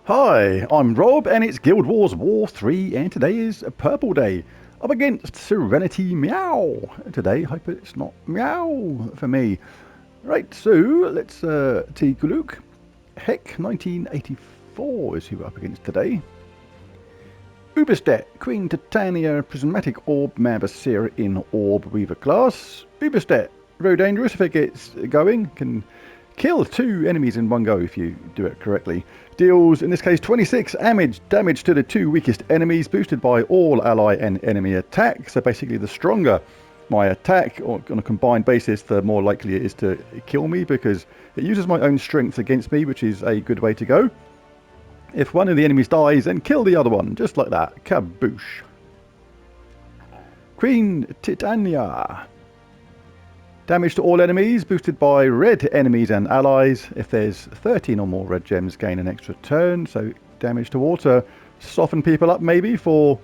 Hi, I'm Rob and it's Guild Wars War 3 and today is a Purple Day up against Serenity Meow. Today, hope it's not meow for me. Right, so let's take a look. Heck, 1984 is who we're up against today. Uberstet, Queen Titania, Prismatic Orb, Vulpacea in Orb Weaver class. Uberstet, very dangerous if it gets going, can kill 2 enemies in one go if you do it correctly. Deals, in this case, 26 damage to the 2 weakest enemies, boosted by all ally and enemy attack. So basically, the stronger my attack or on a combined basis, the more likely it is to kill me, because it uses my own strength against me, which is a good way to go. If one of the enemies dies, then kill the other one, just like that. Kaboosh. Queen Titania. Damage to all enemies, boosted by red enemies and allies. If there's 13 or more red gems, gain an extra turn. So damage to water. Soften people up maybe for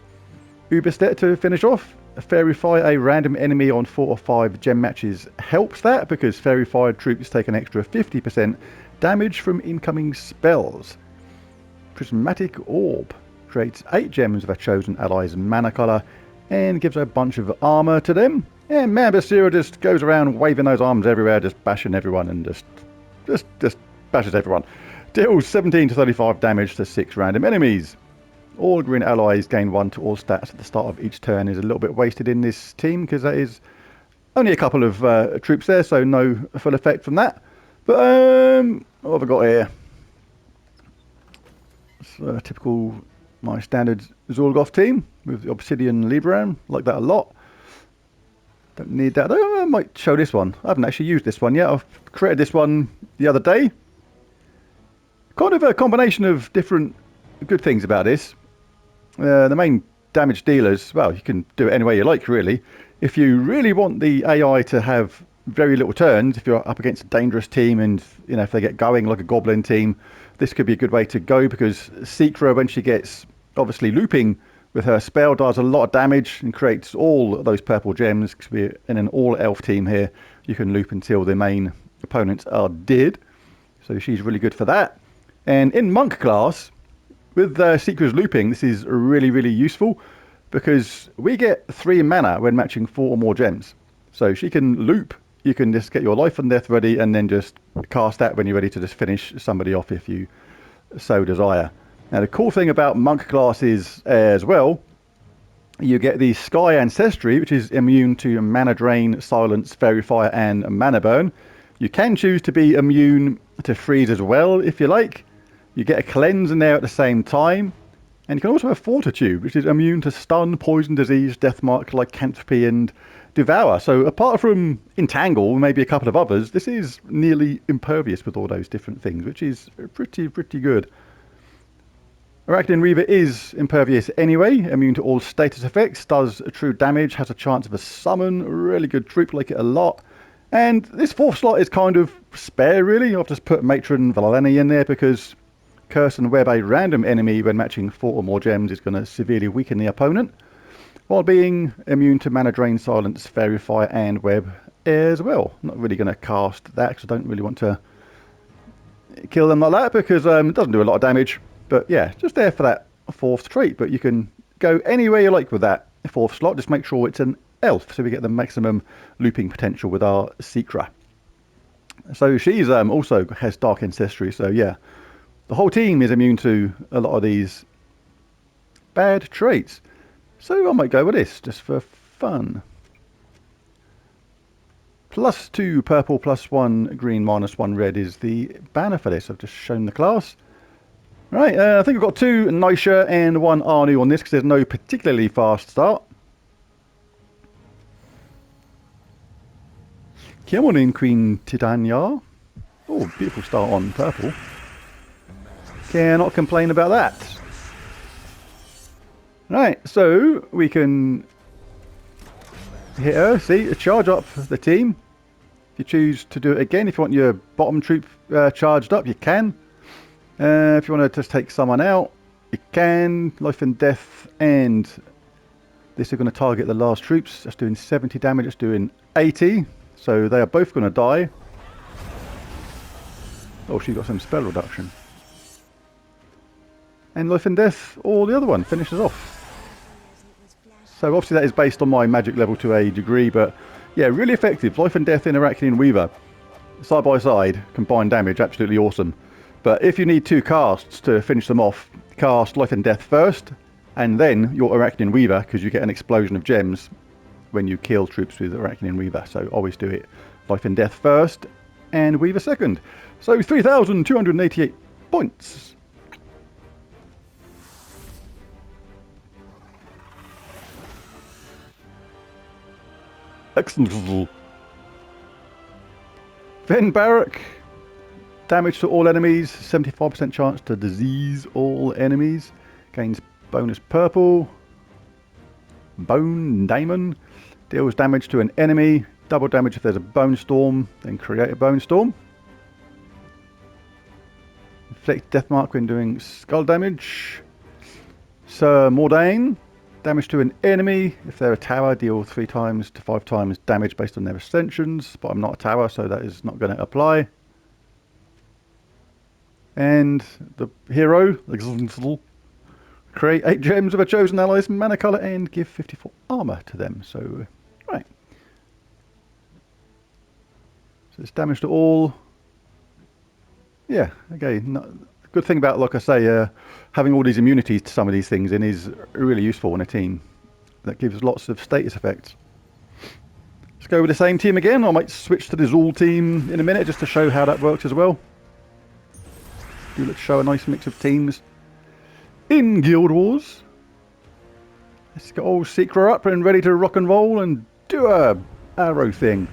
Uberstet to finish off. Fairy Fire a random enemy on 4 or 5 gem matches helps that, because Fairy Fire troops take an extra 50% damage from incoming spells. Prismatic Orb creates 8 gems of a chosen ally's mana colour and gives a bunch of armour to them. And Vulpacea just goes around waving those arms everywhere, just bashing everyone and just bashes everyone. Deals 17 to 35 damage to 6 random enemies. All green allies gain 1 to all stats at the start of each turn. Is a little bit wasted in this team because that is only a couple of troops there, so no full effect from that. But what have I got here? It's typical, my standard Zorgoth team with the Obsidian Libram. Like that a lot. Don't need that. I might show this one. I haven't actually used this one yet. I've created this one the other day. Kind of a combination of different good things about this. The main damage dealers, well, you can do it any way you like, really. If you really want the AI to have very little turns, if you're up against a dangerous team and, you know, if they get going like a goblin team, this could be a good way to go, because Secra, when she gets obviously looping with her spell, does a lot of damage and creates all those purple gems. In an all-elf team here, you can loop until the main opponents are dead. So she's really good for that. And in monk class, with Secra's looping, this is really, really useful, because we get 3 mana when matching 4 or more gems. So she can loop, you can just get your life and death ready and then just cast that when you're ready to just finish somebody off if you so desire. Now the cool thing about monk class is as well, you get the Sky Ancestry, which is immune to Mana Drain, Silence, Fairy Fire and Mana Burn. You can choose to be immune to freeze as well if you like. You get a cleanse in there at the same time. And you can also have Fortitude, which is immune to Stun, Poison, Disease, Deathmark, Lycanthropy and Devour. So apart from Entangle, maybe a couple of others, this is nearly impervious with all those different things, which is pretty good. Arachne Reaver is impervious anyway, immune to all status effects, does true damage, has a chance of a summon, really good troop, like it a lot. And this 4th slot is kind of spare really. I've just put Matron Valeni in there because Curse and Web a random enemy when matching 4 or more gems is going to severely weaken the opponent, while being immune to Mana Drain, Silence, Fairy Fire and Web as well. Not really going to cast that because I don't really want to kill them like that, because it doesn't do a lot of damage. But yeah, just there for that 4th trait. But you can go anywhere you like with that 4th slot. Just make sure it's an elf, so we get the maximum looping potential with our Secra. So she's also has Dark Ancestry, so yeah. The whole team is immune to a lot of these bad traits. So I might go with this, just for fun. +2 purple, +1 green, -1 red is the banner for this. I've just shown the class. Right, I think we've got 2 Nisha and 1 Arnu on this, because there's no particularly fast start. Come on in, Queen Titania. Oh, beautiful start on purple. Cannot complain about that. Right, so we can hit her. See, charge up the team. If you choose to do it again, if you want your bottom troop charged up, you can. If you want to just take someone out, you can. Life and Death and this are going to target the last troops. That's doing 70 damage. It's doing 80. So they are both going to die. Oh, she got some spell reduction. And life and death, or the other one, finishes off. So obviously that is based on my magic level to a degree, but yeah, really effective. Life and death in Arachnian Weaver. Side by side, combined damage, absolutely awesome. But if you need two casts to finish them off, cast Life and Death first, and then your Arachnian Weaver, because you get an explosion of gems when you kill troops with Arachnian Weaver. So always do it Life and Death first, and Weaver second. So 3,288 points. Excellent. Then Barak. Damage to all enemies. 75% chance to disease all enemies. Gains bonus purple. Bone Daemon. Deals damage to an enemy. Double damage if there's a bone storm. Then create a bone storm. Inflict death mark when doing skull damage. Sir Mordain. Damage to an enemy. If they're a tower, deal 3 times to 5 times damage based on their ascensions. But I'm not a tower, so that is not going to apply. And the hero, create 8 gems of a chosen ally's mana colour and give 54 armour to them. So, right. So it's damage to all. Yeah, okay. Good thing about, like I say, having all these immunities to some of these things in is really useful in a team. That gives lots of status effects. Let's go with the same team again. I might switch to the Zul team in a minute just to show how that works as well. Let's show a nice mix of teams in Guild Wars. Let's get old Secra up and ready to rock and roll and do a arrow thing.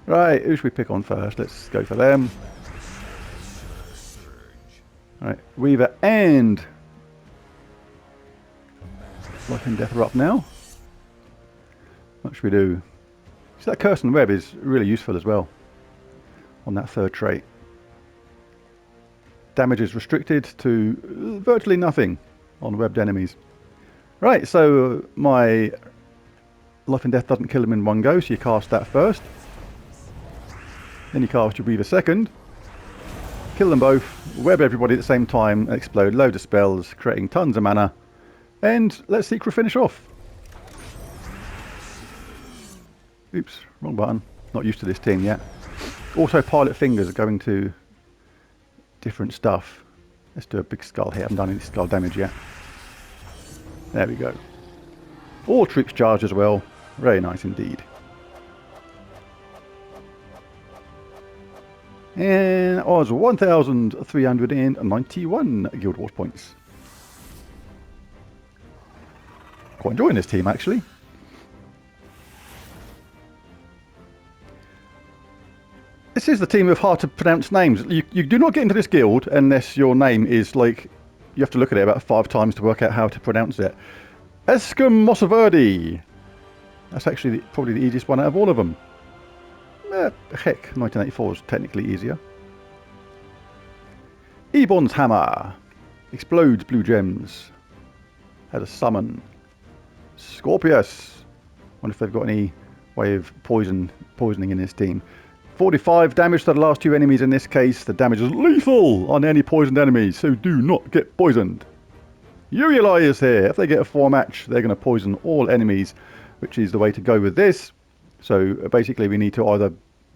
Right, who should we pick on first? Let's go for them. Right, Weaver and Life and Death are up now. What should we do? See, that Curse and Web is really useful as well on that third trait. Damage is restricted to virtually nothing on webbed enemies. Right, so my Life and Death doesn't kill them in one go, so you cast that first. Then you cast your Weaver second. Kill them both, web everybody at the same time, and explode loads of spells, creating tons of mana. And let Secret finish off. Oops, wrong button. Not used to this team yet. Autopilot fingers are going to different stuff. Let's do a big skull here. I haven't done any skull damage yet. There we go. All troops charged as well. Very nice indeed. And I was 1,391 Guild Wars points. Quite enjoying this team actually. This is the team of hard to pronounce names. You do not get into this guild unless your name is like, you have to look at it about 5 times to work out how to pronounce it. Eskum Mosaverdi. That's actually probably the easiest one out of all of them. Heck, 1984 is technically easier. Ebon's Hammer. Explodes blue gems. Has a summon. Scorpius. Wonder if they've got any way of poisoning in this team. 45 damage to the last 2 enemies in this case. The damage is lethal on any poisoned enemies, so do not get poisoned. Urieli is here. If they get a 4 match, they're going to poison all enemies, which is the way to go with this. So basically we need to either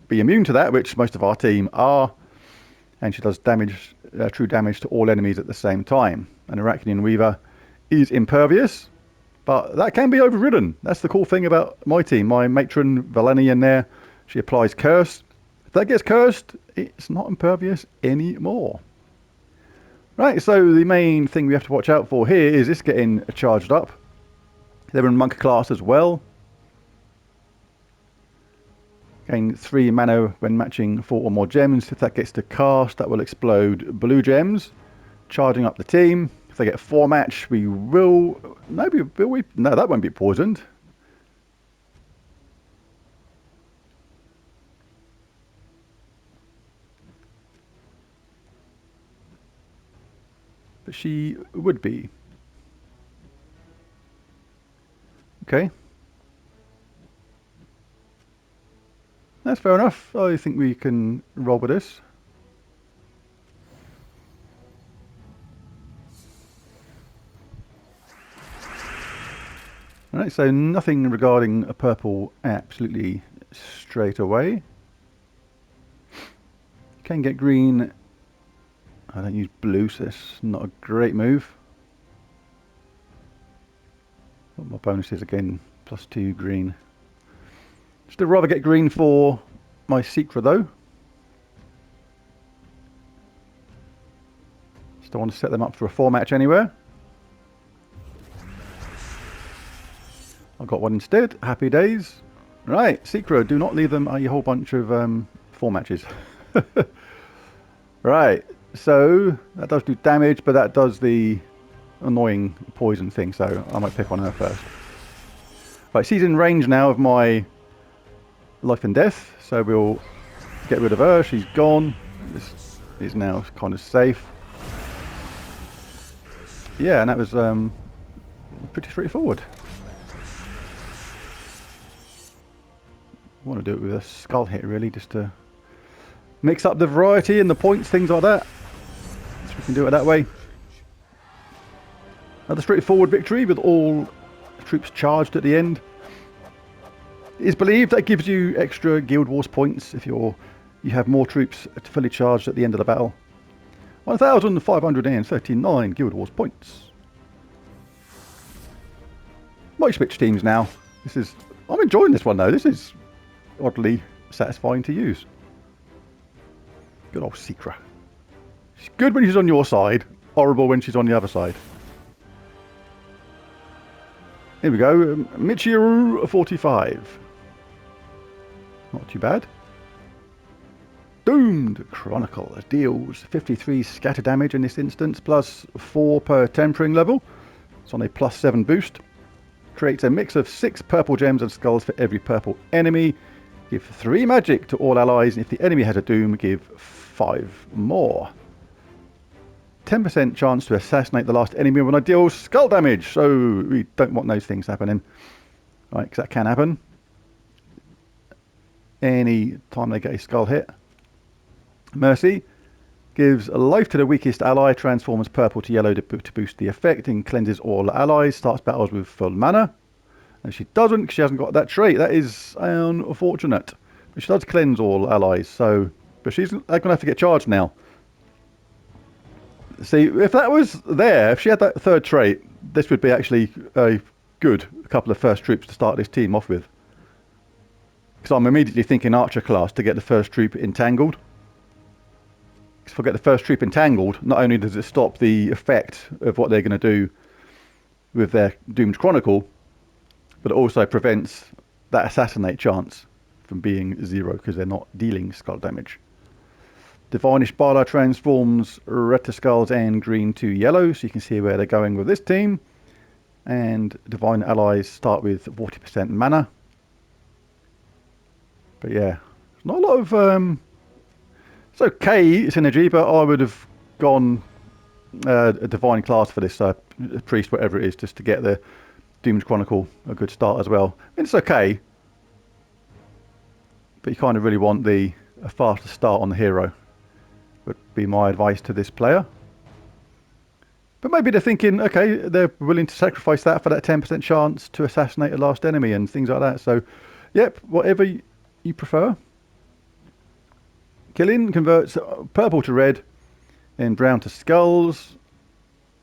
be immune to that, which most of our team are, and she does damage, true damage to all enemies at the same time. An Arachnian Weaver is impervious, but that can be overridden. That's the cool thing about my team. My matron Valenian there, she applies Curse. If that gets cursed, it's not impervious anymore. Right, so the main thing we have to watch out for here is this getting charged up. They're in monk class as well. Gain 3 mana when matching 4 or more gems. If that gets to cast, that will explode blue gems, charging up the team. If they get a 4 match, we will... No, that won't be poisoned. But she would be. Okay. That's fair enough. I think we can roll with this. Alright, so nothing regarding a purple absolutely straight away. Can get green. I don't use blue, so it's not a great move. What my bonus is again, +2 green. Still rather get green for my secret though. Still want to set them up for a 4-match anywhere. I got one instead. Happy days. Right, Secret, do not leave them a whole bunch of 4 matches. Right, so that does do damage, but that does the annoying poison thing, so I might pick on her first. Right, she's in range now of my life and death, so we'll get rid of her. She's gone. This is now kind of safe. Yeah, and that was pretty straightforward. I want to do it with a skull hit really, just to mix up the variety and the points, things like that. So we can do it that way. Another straightforward victory with all troops charged at the end. It is believed that gives you extra Guild Wars points if you have more troops fully charged at the end of the battle. 1,539 Guild Wars points. Might switch teams now. I'm enjoying this one though. This is oddly satisfying to use. Good old Secra. She's good when she's on your side, horrible when she's on the other side. Here we go, Michiru 45. Not too bad. Doomed Chronicle deals 53 scatter damage in this instance, plus 4 per tempering level. It's on a +7 boost. Creates a mix of 6 purple gems and skulls for every purple enemy. Give 3 magic to all allies, and if the enemy has a doom, give 5 more. 10% chance to assassinate the last enemy when I deal skull damage, so we don't want those things happening. Right, because that can happen. Any time they get a skull hit. Mercy gives life to the weakest ally, transforms purple to yellow to boost the effect, and cleanses all allies, starts battles with full mana. And she doesn't, because she hasn't got that trait. That is unfortunate. But she does cleanse all allies, so... But she's going to have to get charged now. See, if that was there, if she had that 3rd trait, this would be actually a good couple of first troops to start this team off with. Because I'm immediately thinking Archer class to get the first troop entangled. If I get the first troop entangled, not only does it stop the effect of what they're going to do with their Doomed Chronicle, but it also prevents that assassinate chance from being 0 because they're not dealing skull damage. Divinish Bala transforms red to skulls and green to yellow, so you can see where they're going with this team. And Divine Allies start with 40% mana. But yeah, not a lot of... it's okay, synergy, but I would have gone a Divine class for this, Priest, whatever it is, just to get the Doomed Chronicle a good start as well. I mean, it's okay, but you kind of really want a faster start on the hero. Would be my advice to this player. But maybe they're thinking, okay, they're willing to sacrifice that for that 10% chance to assassinate a last enemy and things like that. So, yep, whatever you prefer. Killing converts purple to red and brown to skulls,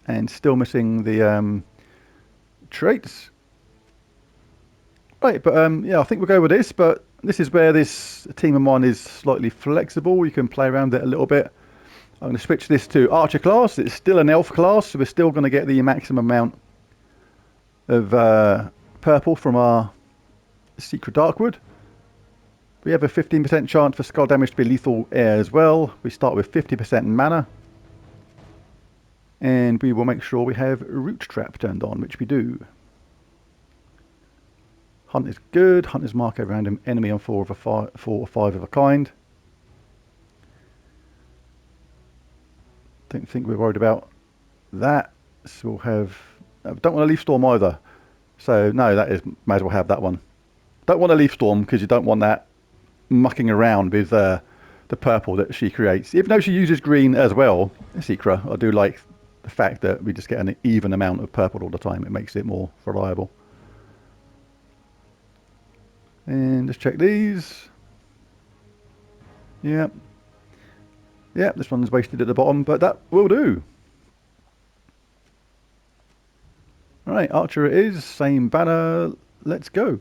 and still missing the traits. Right, but yeah, I think we'll go with this, but this is where this team of mine is slightly flexible. You can play around it a little bit. I'm going to switch this to Archer class. It's still an elf class, so we're still going to get the maximum amount of purple from our Secret Darkwood. We have a 15% chance for skull damage to be lethal as well. We start with 50% mana. And we will make sure we have Root Trap turned on, which we do. Hunt is good. Hunters mark a random enemy on 4 or 5 of a kind. Don't think we're worried about that. So we'll have... don't want a Leaf Storm either. So no, might as well have that one. Don't want a Leaf Storm because you don't want that mucking around with the purple that she creates. Even though she uses green as well, Secra, I do like the fact that we just get an even amount of purple all the time. It makes it more reliable. And just check these. Yep. Yep, this one's wasted at the bottom, but that will do. Alright, Archer it is. Same banner. Let's go.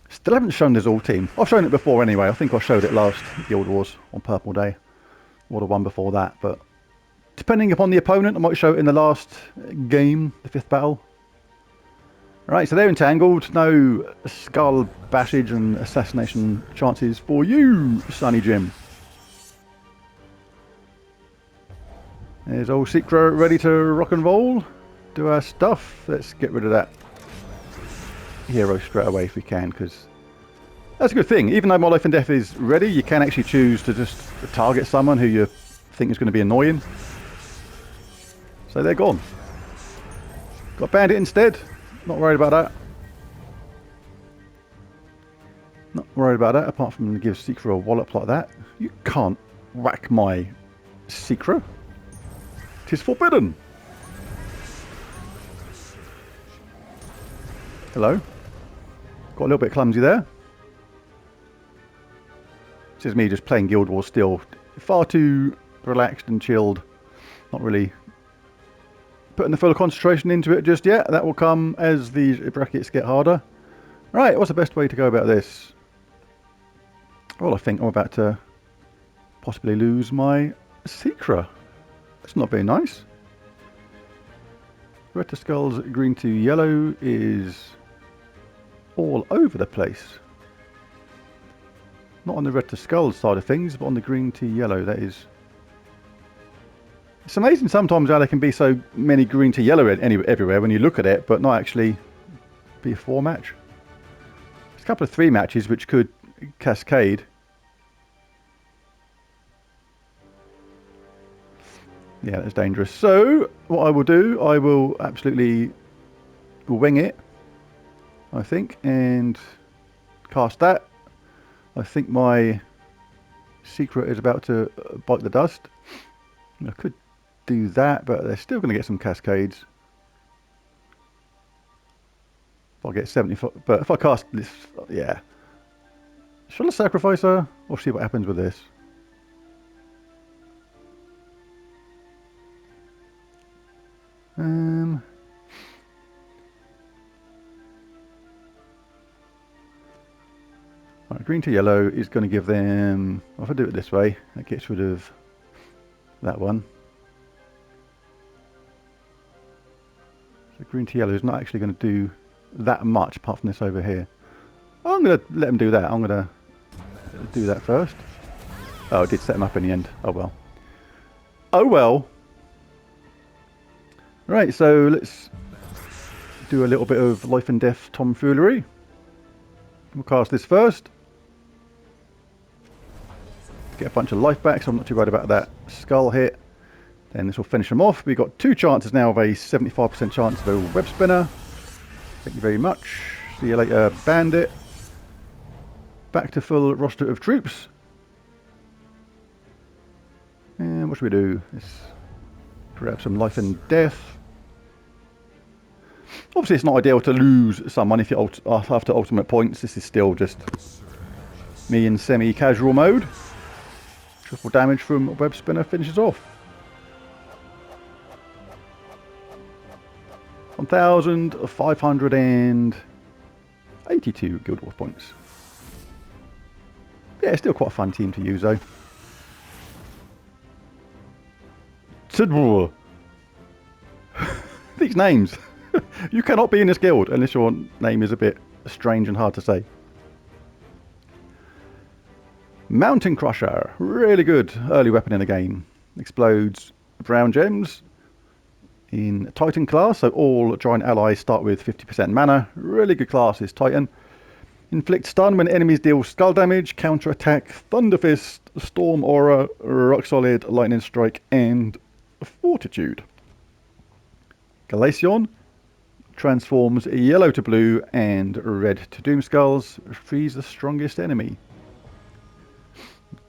Still haven't shown this all team. I've shown it before anyway. I think I showed it last Guild Wars on Purple Day. Or the one before that, but depending upon the opponent, I might show it in the last game, the 5th battle. Right, so they're entangled. No skull bashage and assassination chances for you, Sonny Jim. There's old Secret ready to rock and roll. Do our stuff. Let's get rid of that hero straight away if we can, because that's a good thing. Even though my life and death is ready, you can actually choose to just target someone who you think is going to be annoying. So they're gone. Got Bandit instead. Not worried about that. Not worried about that, apart from to give Secret a wallop like that. You can't whack my Secret. It is forbidden. Hello. Got a little bit clumsy there. This is me just playing Guild Wars still. Far too relaxed and chilled. Not really putting the full concentration into it just yet. That will come as these brackets get harder. Right, what's the best way to go about this? Well, I think I'm about to possibly lose my Secret. That's not very nice. Red to Skulls, green to yellow is all over the place. Not on the red to Skulls side of things, but on the green to yellow, that is. It's amazing sometimes how there can be so many green to yellow everywhere when you look at it, but not actually be a 4 match. There's a couple of 3 matches which could cascade. Yeah, that's dangerous. So, what I will do, I will absolutely wing it, I think, and cast that. I think my Secret is about to bite the dust. I could do that, but they're still going to get some cascades. If I get 75, but if I cast this, yeah. Shall I sacrifice her, or see what happens with this? Right, green to yellow is going to give them. Well, if I do it this way, that gets rid of that one. So green to yellow is not actually going to do that much apart from this over here. I'm going to let them do that. I'm going to do that first. Oh, it did set them up in the end. Oh well. Oh well. Right, so let's do a little bit of life and death tomfoolery. We'll cast this first. Get a bunch of life back, so I'm not too worried about that skull hit. Then this will finish them off. We've got 2 chances now of a 75% chance of a web spinner. Thank you very much. See you later, Bandit. Back to full roster of troops. And what should we do? Let's grab some life and death. Obviously, it's not ideal to lose someone if you're after ultimate points. This is still just me in semi-casual mode. Triple damage from web spinner finishes off. 1,582 Guild Wars points. Yeah, it's still quite a fun team to use though. These names. You cannot be in this guild unless your name is a bit strange and hard to say. Mountain Crusher. Really good early weapon in the game. Explodes brown gems in Titan class, so all giant allies start with 50% mana. Really good class is Titan. Inflict stun when enemies deal skull damage, counter attack, Thunder Fist, Storm Aura, Rock Solid, Lightning Strike, and Fortitude. Glaceon transforms yellow to blue and red to Doom Skulls. Frees the strongest enemy.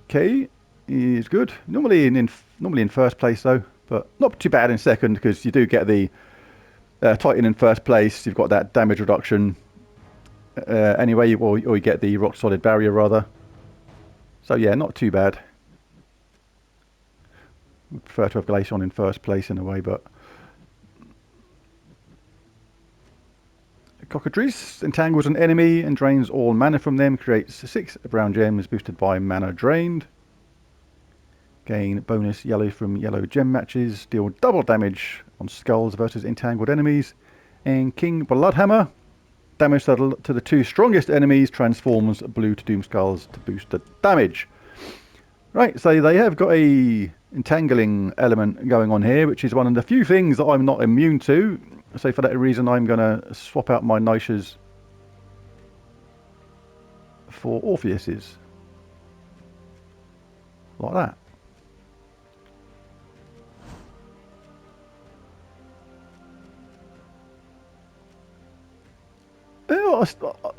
Okay, is good. Normally in first place though, but not too bad in second because you do get the Titan in first place. You've got that damage reduction anyway, or you get the rock solid barrier rather. So yeah, not too bad. Would prefer to have Glaceon in first place in a way, but Cockatrice entangles an enemy and drains all mana from them, creates 6 brown gems boosted by mana drained. Gain bonus yellow from yellow gem matches, deal double damage on skulls versus entangled enemies. And King Bloodhammer, damage to the 2 strongest enemies, transforms blue to Doom Skulls to boost the damage. Right, so they have got a entangling element going on here, which is one of the few things that I'm not immune to. So for that reason, I'm going to swap out my Nishas for Orpheus's. Like that.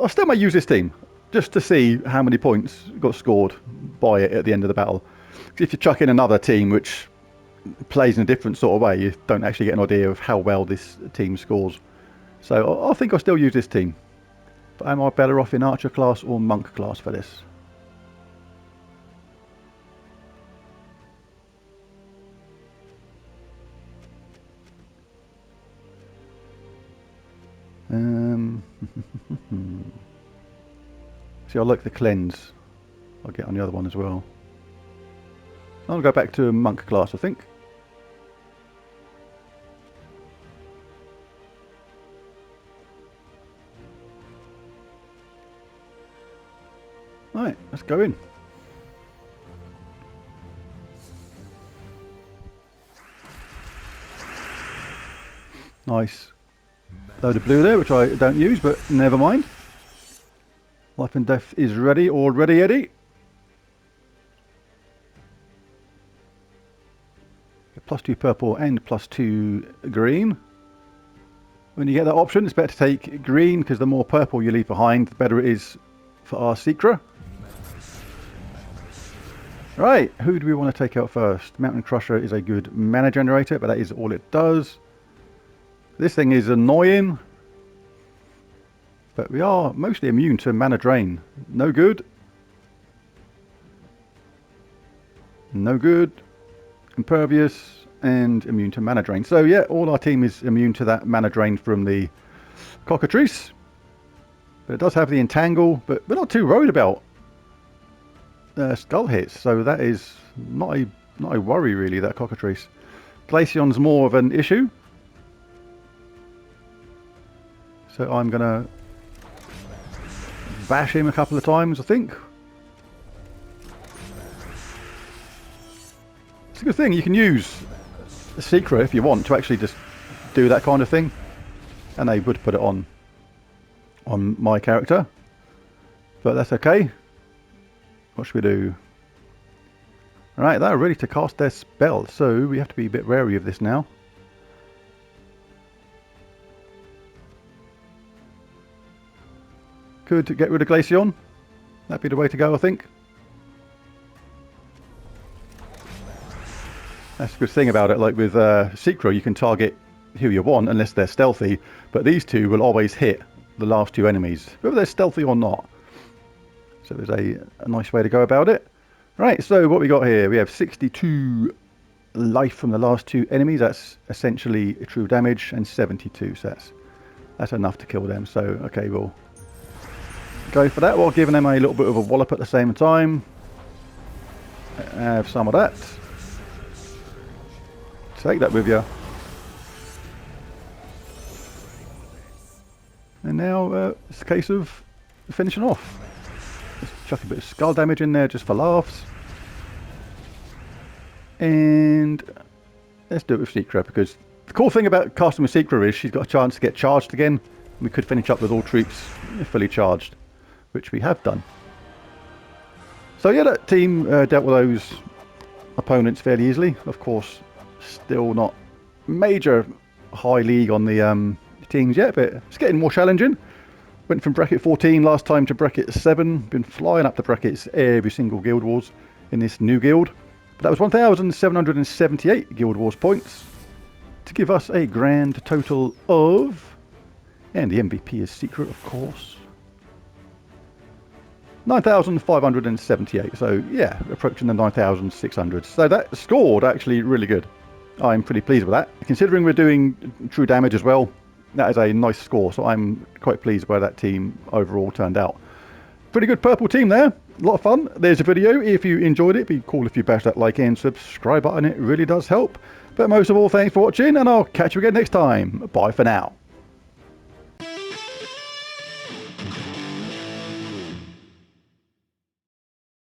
I still might use this team, just to see how many points got scored by it at the end of the battle. If you chuck in another team which plays in a different sort of way, you don't actually get an idea of how well this team scores. So I think I'll still use this team. But am I better off in Archer class or Monk class for this? See, I like the cleanse. I'll get on the other one as well. I'll go back to Monk class, I think. Right, let's go in. Nice. Load of blue there, which I don't use, but never mind. Life and Death is ready, already, Eddie. +2 purple and +2 green. When you get that option, it's better to take green, because the more purple you leave behind, the better it is for our Secra. Right, who do we want to take out first? Mountain Crusher is a good mana generator, but that is all it does. This thing is annoying, but we are mostly immune to mana drain. No good. No good. Impervious and immune to mana drain. So yeah, all our team is immune to that mana drain from the Cockatrice. But it does have the entangle, but we're not too worried about skull hits, so that is not a worry really, that Cockatrice. Glaceon's more of an issue. So I'm gonna bash him a couple of times, I think. It's a good thing, you can use a Secret if you want to actually just do that kind of thing. And they would put it on my character. But that's okay. What should we do? Alright, they're ready to cast their spell, so we have to be a bit wary of this now. Could get rid of Glaceon. That'd be the way to go, I think. That's a good thing about it. Like with Secro, you can target who you want unless they're stealthy, but these two will always hit the last 2 enemies, whether they're stealthy or not. So there's a nice way to go about it. Right, so what we got here, we have 62 life from the last 2 enemies. That's essentially true damage, and 72, so that's enough to kill them. So okay, we'll go for that while giving them a little bit of a wallop at the same time. Have some of that. Take that with you. And now it's a case of finishing off. Let's chuck a bit of skull damage in there just for laughs. And let's do it with Secra, because the cool thing about casting with Secra is she's got a chance to get charged again. We could finish up with all troops fully charged, which we have done. So yeah, that team dealt with those opponents fairly easily. Of course, still not major high league on the teams yet, but it's getting more challenging. Went from bracket 14 last time to bracket 7. Been flying up the brackets every single Guild Wars in this new guild. But that was 1,778 Guild Wars points. to give us a grand total of, and the MVP is secret, of course, 9,578. So yeah, approaching the 9,600. So that scored actually really good. I'm pretty pleased with that. Considering we're doing true damage as well, that is a nice score. So I'm quite pleased where that team overall turned out. Pretty good purple team there. A lot of fun. There's a video. If you enjoyed it, it'd be cool if you bash that like and subscribe button. It really does help. But most of all, thanks for watching, and I'll catch you again next time. Bye for now.